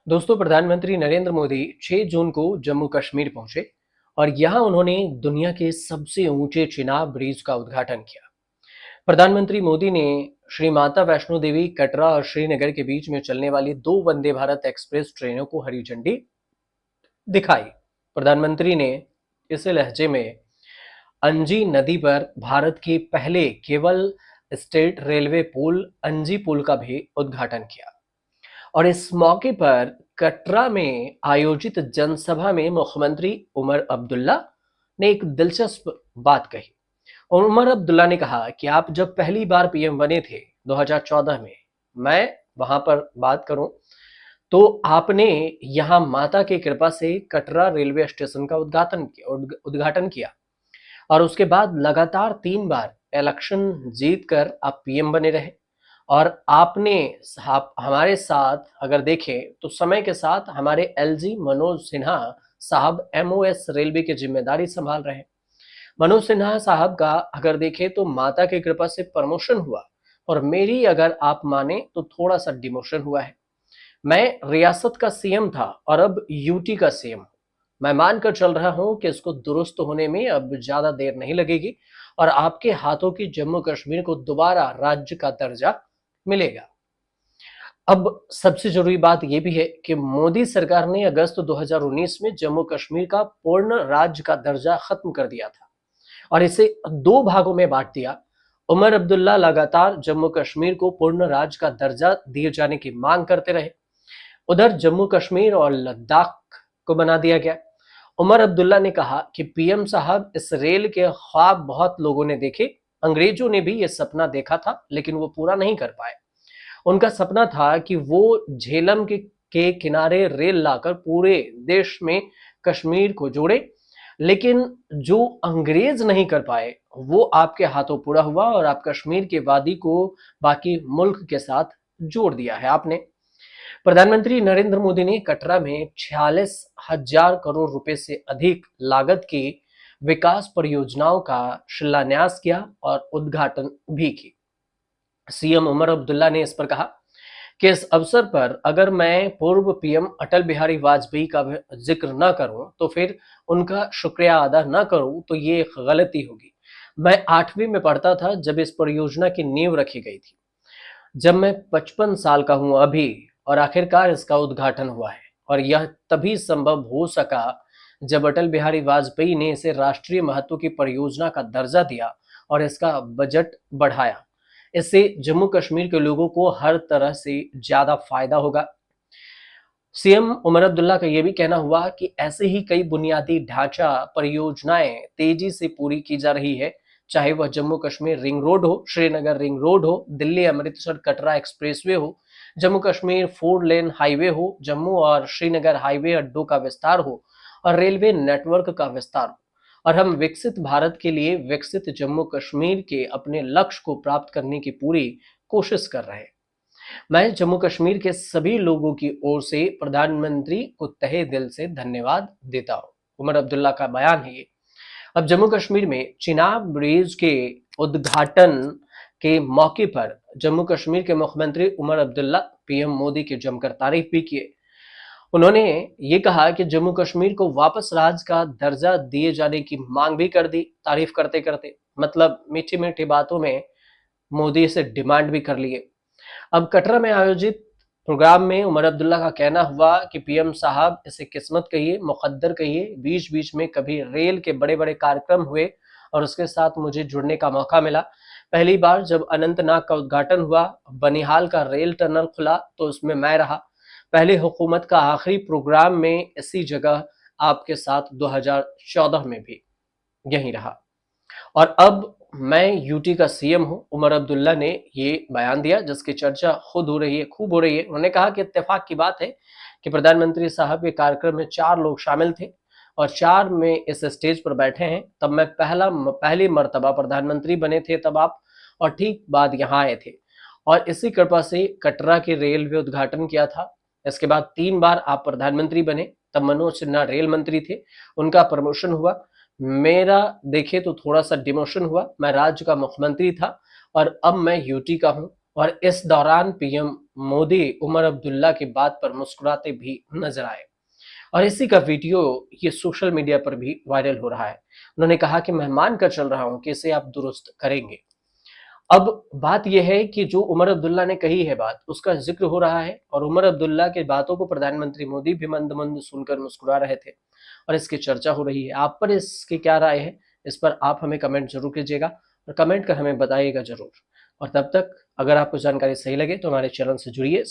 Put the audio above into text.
दोस्तों, प्रधानमंत्री नरेंद्र मोदी 6 जून को जम्मू कश्मीर पहुंचे और यहां उन्होंने दुनिया के सबसे ऊंचे चिनाब ब्रिज का उद्घाटन किया। प्रधानमंत्री मोदी ने श्री माता वैष्णो देवी कटरा और श्रीनगर के बीच में चलने वाली 2 वंदे भारत एक्सप्रेस ट्रेनों को हरी झंडी दिखाई। प्रधानमंत्री ने इस लहजे में अंजी नदी पर भारत के पहले केवल स्टेट रेलवे पुल अंजी पुल का भी उद्घाटन किया। और इस मौके पर कटरा में आयोजित जनसभा में मुख्यमंत्री उमर अब्दुल्ला ने एक दिलचस्प बात कही। उमर अब्दुल्ला ने कहा कि आप जब पहली बार पीएम बने थे 2014 में, मैं वहां पर बात करूं तो आपने यहां माता की कृपा से कटरा रेलवे स्टेशन का उद्घाटन किया और उसके बाद लगातार 3 बार इलेक्शन जीतकर आप पीएम बने रहे। और आपने हमारे साथ अगर देखें तो समय के साथ हमारे एलजी मनोज सिन्हा साहब एमओएस रेलवे की जिम्मेदारी संभाल रहे हैं। मनोज सिन्हा साहब का अगर देखें तो माता की कृपा से प्रमोशन हुआ और मेरी अगर आप माने तो थोड़ा सा डिमोशन हुआ है। मैं रियासत का सीएम था और अब यूटी का सीएम हूं। मैं मानकर चल रहा हूं कि इसको दुरुस्त होने में अब ज्यादा देर नहीं लगेगी और आपके हाथों की जम्मू कश्मीर को दोबारा राज्य का दर्जा मिलेगा। अब सबसे जरूरी बात यह भी है कि मोदी सरकार ने अगस्त 2019 में जम्मू कश्मीर का पूर्ण राज्य का दर्जा खत्म कर दिया था और इसे 2 भागों में बांट दिया। उमर अब्दुल्ला लगातार जम्मू कश्मीर को पूर्ण राज्य का दर्जा दिए जाने की मांग करते रहे। उधर जम्मू कश्मीर और लद्दाख को बना दिया गया। उमर अब्दुल्ला ने कहा कि पीएम साहब, इस रेल के ख्वाब बहुत लोगों ने देखे, अंग्रेजों ने भी यह सपना देखा था लेकिन वो पूरा नहीं कर पाए। उनका सपना था कि वो झेलम के किनारे रेल लाकर पूरे देश में कश्मीर को जोड़े, लेकिन जो अंग्रेज नहीं कर पाए वो आपके हाथों पूरा हुआ और आप कश्मीर के वादी को बाकी मुल्क के साथ जोड़ दिया है आपने। प्रधानमंत्री नरेंद्र मोदी ने कटरा में 46,000 करोड़ रुपए से अधिक लागत की विकास परियोजनाओं का शिलान्यास किया और उद्घाटन भी की। सीएम उमर अब्दुल्ला ने इस पर कहा कि इस अवसर पर अगर मैं पूर्व पीएम अटल बिहारी वाजपेयी का जिक्र न करूं तो फिर उनका शुक्रिया अदा न करूं तो ये एक गलती होगी। मैं 8वीं में पढ़ता था जब इस परियोजना की नींव रखी गई थी। जब मैं 55 साल का हूं अभी और आखिरकार इसका उद्घाटन हुआ है और यह तभी संभव हो सका जब अटल बिहारी वाजपेयी ने इसे राष्ट्रीय महत्व की परियोजना का दर्जा दिया और इसका बजट बढ़ाया। इससे जम्मू कश्मीर के लोगों को हर तरह से ज्यादा फायदा होगा। सीएम उमर अब्दुल्ला का यह भी कहना हुआ कि ऐसे ही कई बुनियादी ढांचा परियोजनाएं तेजी से पूरी की जा रही है, चाहे वह जम्मू कश्मीर रिंग रोड हो, श्रीनगर रिंग रोड हो, दिल्ली अमृतसर कटरा एक्सप्रेसवे हो, जम्मू कश्मीर 4 लेन हाईवे हो, जम्मू और श्रीनगर हाईवे अड्डों का विस्तार हो और रेलवे नेटवर्क का विस्तार हो। और हम विकसित भारत के लिए विकसित जम्मू कश्मीर के अपने लक्ष्य को प्राप्त करने की पूरी कोशिश कर रहे हैं। मैं जम्मू कश्मीर के सभी लोगों की ओर से प्रधानमंत्री को तहे दिल से धन्यवाद देता हूं। उमर अब्दुल्ला का बयान है ये। अब जम्मू कश्मीर में चिनाब ब्रिज के उद्घाटन के मौके पर जम्मू कश्मीर के मुख्यमंत्री उमर अब्दुल्ला पीएम मोदी की जमकर तारीफ भी किए। उन्होंने ये कहा कि जम्मू कश्मीर को वापस राज्य का दर्जा दिए जाने की मांग भी कर दी। तारीफ करते करते मतलब मीठी मीठी बातों में मोदी से डिमांड भी कर लिए। अब कटरा में आयोजित प्रोग्राम में उमर अब्दुल्ला का कहना हुआ कि पीएम साहब, इसे किस्मत कहिए, मुकद्दर कहिए, बीच बीच में कभी रेल के बड़े बड़े कार्यक्रम हुए और उसके साथ मुझे जुड़ने का मौका मिला। पहली बार जब अनंतनाग का उद्घाटन हुआ, बनिहाल का रेल टनल खुला तो उसमें मैं रहा। पहले हुकूमत का आखिरी प्रोग्राम में इसी जगह आपके साथ 2014 में भी यहीं रहा और अब मैं यूटी का सीएम हूं। उमर अब्दुल्ला ने ये बयान दिया जिसकी चर्चा खुद हो रही है, खूब हो रही है। उन्होंने कहा कि इत्तेफाक की बात है कि प्रधानमंत्री साहब के कार्यक्रम में 4 लोग शामिल थे और 4 में इस स्टेज पर बैठे हैं। तब मैं पहली मर्तबा प्रधानमंत्री बने थे तब आप, और ठीक बाद यहाँ आए थे और इसी कृपा से कटरा के रेलवे उद्घाटन किया था। इसके बाद 3 बार आप प्रधानमंत्री बने। तब मनोज सिन्हा रेल मंत्री थे, उनका प्रमोशन हुआ। मेरा देखे तो थोड़ा सा डिमोशन हुआ। मैं राज्य का मुख्यमंत्री था और अब मैं यूटी का हूं और इस दौरान पीएम मोदी उमर अब्दुल्ला की बात पर मुस्कुराते भी नजर आए और इसी का वीडियो ये सोशल मीडिया पर भी वायरल हो रहा है। उन्होंने कहा कि मैं मान कर चल रहा हूं कि इसे आप दुरुस्त करेंगे। अब बात यह है कि जो उमर अब्दुल्ला ने कही है बात, उसका जिक्र हो रहा है और उमर अब्दुल्ला की बातों को प्रधानमंत्री मोदी भी मंद-मंद सुनकर मुस्कुरा रहे थे और इसकी चर्चा हो रही है। आप पर इसकी क्या राय है? इस पर आप हमें कमेंट ज़रूर कीजिएगा और कमेंट कर हमें बताइएगा ज़रूर। और तब तक अगर आपको जानकारी सही लगे तो हमारे चैनल से जुड़िए।